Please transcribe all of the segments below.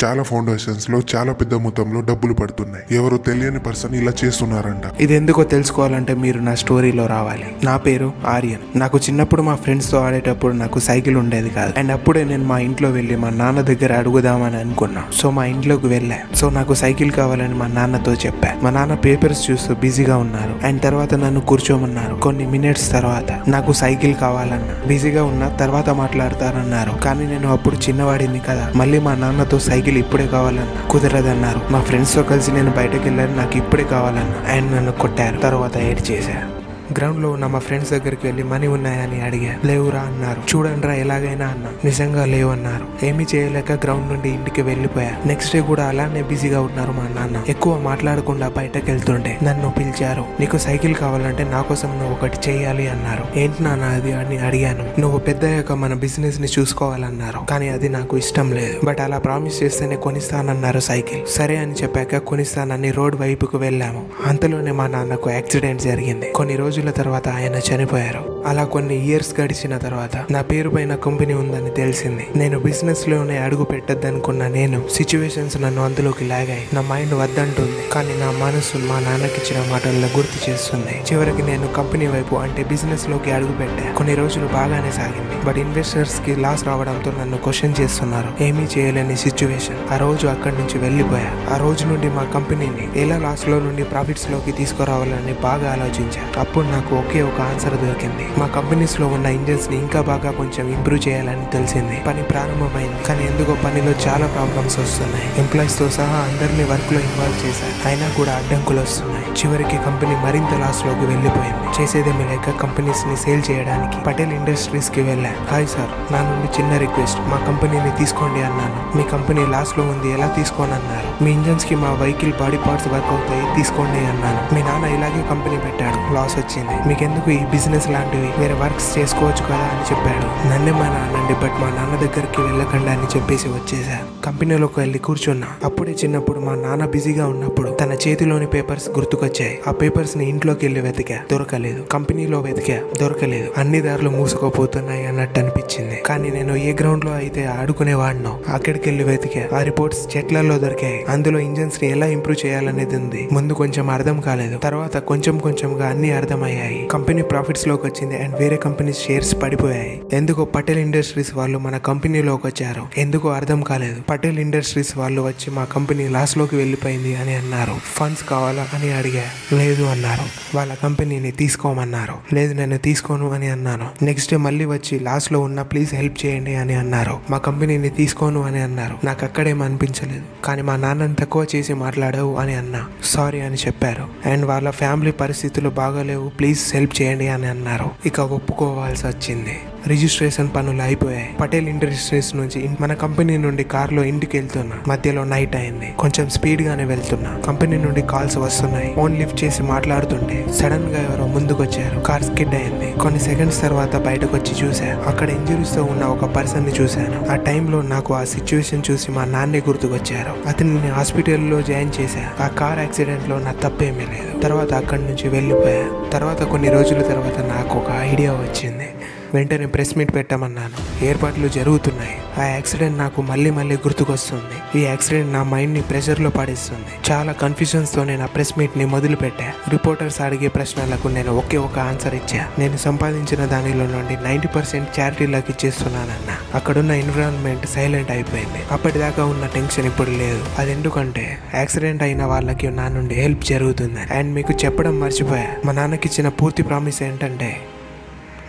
చాలా ఫౌండేషన్స్ లో చాలా పెద్ద మొత్తంలో డబ్బులు పడుతున్నాయి. ఎవరు తెలియని పర్సన్ ఇలా చేస్తున్నారంట. ఇది ఎందుకో తెలుసుకోవాలంటే మీరు నా స్టోరీలో రావాలి. నా పేరు ఆర్యన్. నాకు చిన్నప్పుడు మా ఫ్రెండ్స్ తో ఆడేటప్పుడు నాకు సైకిల్ ఉండేది కాదు. అండ్ అప్పుడే నేను మా ఇంట్లో వెళ్ళి మా నాన్న దగ్గర అడుగుదామని అనుకున్నా. సో మా ఇంట్లోకి వెళ్ళా. సో నాకు సైకిల్ కావాలని మా నాన్నతో చెప్పా. మా నాన్న పేపర్స్ చూస్తూ బిజీగా ఉన్నారు. అండ్ తర్వాత నన్ను కూర్చోమన్నారు. కొన్ని మినిట్స్ తర్వాత నాకు సైకిల్ కావాలన్నా. బిజీగా ఉన్నా తర్వాత మాట్లాడతారన్నారు. కానీ నేను అప్పుడు చిన్నవాడిని కదా. మళ్ళీ మా నాన్నతో సైకిల్ ఇప్పుడే కావాలన్నా కుదరదన్నారు. మా ఫ్రెండ్స్ తో కలిసి నేను బయటకు వెళ్ళాను. నాకు ఇప్పుడే కావాలన్నా. అండ్ నన్ను కొట్టారు. తర్వాత ఏడ్ చేశారు. గ్రౌండ్ లో ఉన్న మా ఫ్రెండ్స్ దగ్గరికి వెళ్ళి మనీ ఉన్నాయని అడిగా. లేవురా అన్నారు. చూడండిరా ఎలాగైనా అన్నా. నిజంగా లేవు అన్నారు. ఏమీ చేయలేక గ్రౌండ్ నుండి ఇంటికి వెళ్ళిపోయా. నెక్స్ట్ డే కూడా అలానే బిజీగా ఉన్నారు మా నాన్న. ఎక్కువ మాట్లాడకుండా బయటకు వెళ్తుంటే నన్ను పిలిచారు. నీకు సైకిల్ కావాలంటే నా కోసం నువ్వు ఒకటి చేయాలి అన్నారు. ఏంటి నాన్న అది అని అడిగాను. నువ్వు పెద్దయ్యాక మన బిజినెస్ ని చూసుకోవాలన్నారు. కానీ అది నాకు ఇష్టం లేదు. బట్ అలా ప్రామిస్ చేస్తేనే కొనిస్తానన్నారు సైకిల్. సరే అని చెప్పాక కొనిస్తానని రోడ్ వైపుకు వెళ్ళాము. అంతలోనే మా నాన్నకు యాక్సిడెంట్ జరిగింది. కొన్ని రోజుల తర్వాత ఆయన చనిపోయారు. అలా కొన్ని ఇయర్స్ గడిచిన తర్వాత నా పేరు పైన కంపెనీ ఉందని తెలిసింది. నేను బిజినెస్ లోనే అడుగు పెట్టద్దనుకున్న నేను సిచ్యువేషన్స్ నన్ను అందులోకి లాగాయి. నా మైండ్ వద్దంటుంది. కానీ నా మనసు మా నాన్నకిచ్చిన మాటల్లో గుర్తు చేస్తుంది. చివరికి నేను కంపెనీ వైపు అంటే బిజినెస్ లోకి అడుగు పెట్టా. కొన్ని రోజులు బాగానే సాగింది. బట్ ఇన్వెస్టర్స్ కి లాస్ రావడంతో నన్ను క్వశ్చన్ చేస్తున్నారు. ఏమీ చేయలేని సిచ్యువేషన్. ఆ రోజు అక్కడి నుంచి వెళ్ళిపోయా. ఆ రోజు నుండి మా కంపెనీని ఎలా లాస్ లో నుండి ప్రాఫిట్స్ లోకి తీసుకురావాలని బాగా ఆలోచించా. అప్పుడు నాకు ఒకే ఒక ఆన్సర్ దొరికింది. మా కంపెనీస్ లో ఉన్న ఇంజన్స్ ని ఇంకా బాగా కొంచెం ఇంప్రూవ్ చేయాలని తెలిసింది. పని ప్రారంభమైంది. కానీ ఎందుకో పనిలో చాలా ప్రాబ్లమ్స్ వస్తున్నాయి. ఎంప్లాయీస్ తో సహా అందరినీ వర్క్ లో ఇన్వాల్వ్ చేశారు. అయినా కూడా అడ్డంకులు వస్తున్నాయి. చివరికి కంపెనీ మరింత లాస్ లోకి వెళ్ళిపోయింది. చేసేదేమీ లేక కంపెనీస్ ని సేల్ చేయడానికి పటేల్ ఇండస్ట్రీస్ కి వెళ్ళా. హాయ్ సార్, నా నుండి చిన్న రిక్వెస్ట్. మా కంపెనీని తీసుకోండి అన్నాను. మీ కంపెనీ లాస్ లో ఉంది, ఎలా తీసుకోని అన్నారు. మీ ఇంజన్స్ కి మా వెహికల్ బాడీ పార్ట్స్ వర్క్ అవుతాయి, తీసుకోండి అన్నాను. మీ నాన్న ఇలాగే కంపెనీ పెట్టాడు, లాస్ వచ్చింది. మీకెందుకు ఈ బిజినెస్ లాంటివి, వేరే వర్క్స్ చేసుకోవచ్చు కదా అని చెప్పాడు. నన్నే మా నాన్నండి, బట్ మా నాన్న దగ్గరికి వెళ్ళకండి అని చెప్పేసి వచ్చేసా. కంపెనీలోకి వెళ్ళి కూర్చున్నా. అప్పుడే చిన్నప్పుడు మా నాన్న బిజీగా ఉన్నప్పుడు తన చేతిలోని పేపర్స్ గుర్తుకొచ్చాయి. ఆ పేపర్స్ ని ఇంట్లోకి వెళ్ళి వెతికా, దొరకలేదు. కంపెనీలో వెతికా, దొరకలేదు. అన్ని దారులు మూసుకుపోతున్నాయి అన్నట్టు అనిపించింది. కానీ నేను ఏ గ్రౌండ్ లో అయితే ఆడుకునేవాడినో అక్కడికి వెళ్ళి వెతికా. ఆ రిపోర్ట్స్ చెట్లలో దొరికాయి. అందులో ఇంజన్స్ ని ఎలా ఇంప్రూవ్ చేయాలనేది ఉంది. ముందు కొంచెం అర్థం కాలేదు. తర్వాత కొంచెం కొంచెంగా అన్ని అర్థమయ్యాయి. కంపెనీ ప్రాఫిట్స్ లోకి వచ్చింది అండ్ వేరే కంపెనీ షేర్స్ పడిపోయాయి. ఎందుకో పటేల్ ఇండస్ట్రీస్ వాళ్ళు మన కంపెనీలోకి వచ్చారు. ఎందుకో అర్థం కాలేదు. పటేల్ ఇండస్ట్రీస్ వాళ్ళు వచ్చి మా కంపెనీ లాస్ లోకి వెళ్ళిపోయింది అని అన్నారు. ఫండ్స్ కావాలా అని అడిగా. లేదు అన్నారు. వాళ్ళ కంపెనీని తీసుకోమన్నారు. లేదు నేను తీసుకోను అని అన్నాను. నెక్స్ట్ డే మళ్ళీ వచ్చి లాస్ లో ఉన్న ప్లీజ్ హెల్ప్ చేయండి అని అన్నారు. మా కంపెనీని తీసుకోను అని అన్నారు. నాకు అక్కడేం అనిపించలేదు. కానీ మా నాన్నని తక్కువ చేసి మాట్లాడావు అని అన్నా. సారీ అని చెప్పారు. అండ్ వాళ్ళ ఫ్యామిలీ పరిస్థితులు బాగాలేవు, ప్లీజ్ హెల్ప్ చేయండి అని అన్నారు. ఇక ఒప్పుకోవాల్సి వచ్చింది. రిజిస్ట్రేషన్ పనులు అయిపోయాయి. పటేల్ ఇండస్ట్రీస్ నుంచి మన కంపెనీ నుండి కార్లో ఇంటికి వెళ్తున్నా. మధ్యలో నైట్ అయింది. కొంచెం స్పీడ్ గానే వెళ్తున్నా. కంపెనీ నుండి కాల్స్ వస్తున్నాయి. ఫోన్ లిఫ్ట్ చేసి మాట్లాడుతుంటే సడన్ గా ఎవరో ముందుకు వచ్చారు. కార్ స్కిడ్ అయింది. కొన్ని సెకండ్స్ తర్వాత బయటకు వచ్చి చూసా. అక్కడ ఇంజరీస్ తో ఉన్న ఒక పర్సన్ ని చూశాను. ఆ టైంలో నాకు ఆ సిచ్యువేషన్ చూసి మా నాన్నే గుర్తుకొచ్చారు. అతన్ని హాస్పిటల్లో జాయిన్ చేశా. ఆ కార్ యాక్సిడెంట్ లో నా తప్పేమీ లేదు. తర్వాత అక్కడి నుంచి వెళ్ళిపోయా. తర్వాత కొన్ని రోజుల తర్వాత నాకు ఒక ఐడియా వచ్చింది. వెంటనే ప్రెస్ మీట్ పెట్టమన్నాను. ఏర్పాట్లు జరుగుతున్నాయి. ఆ యాక్సిడెంట్ నాకు మళ్ళీ మళ్ళీ గుర్తుకొస్తుంది. ఈ యాక్సిడెంట్ నా మైండ్ ని ప్రెషర్ లో పడేస్తుంది. చాలా కన్ఫ్యూజన్స్ తో నేను ఆ ప్రెస్ మీట్ ని మొదలు పెట్టా. రిపోర్టర్స్ అడిగే ప్రశ్నలకు నేను ఒకే ఒక ఆన్సర్ ఇచ్చా. నేను సంపాదించిన దానిలో నుండి 90% చారిటీలకు ఇచ్చేస్తున్నానన్నా. అక్కడున్న ఎన్విరాన్మెంట్ సైలెంట్ అయిపోయింది. అప్పటిదాకా ఉన్న టెన్షన్ ఇప్పుడు లేదు. అది ఎందుకంటే యాక్సిడెంట్ అయిన వాళ్ళకి నా నుండి హెల్ప్ జరుగుతుంది. అండ్ మీకు చెప్పడం మర్చిపోయా. మా నాన్నకి ఇచ్చిన పూర్తి ప్రామిస్ ఏంటంటే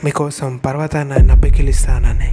మీకోసం పర్వతాన్ని పెకిలిస్తానని.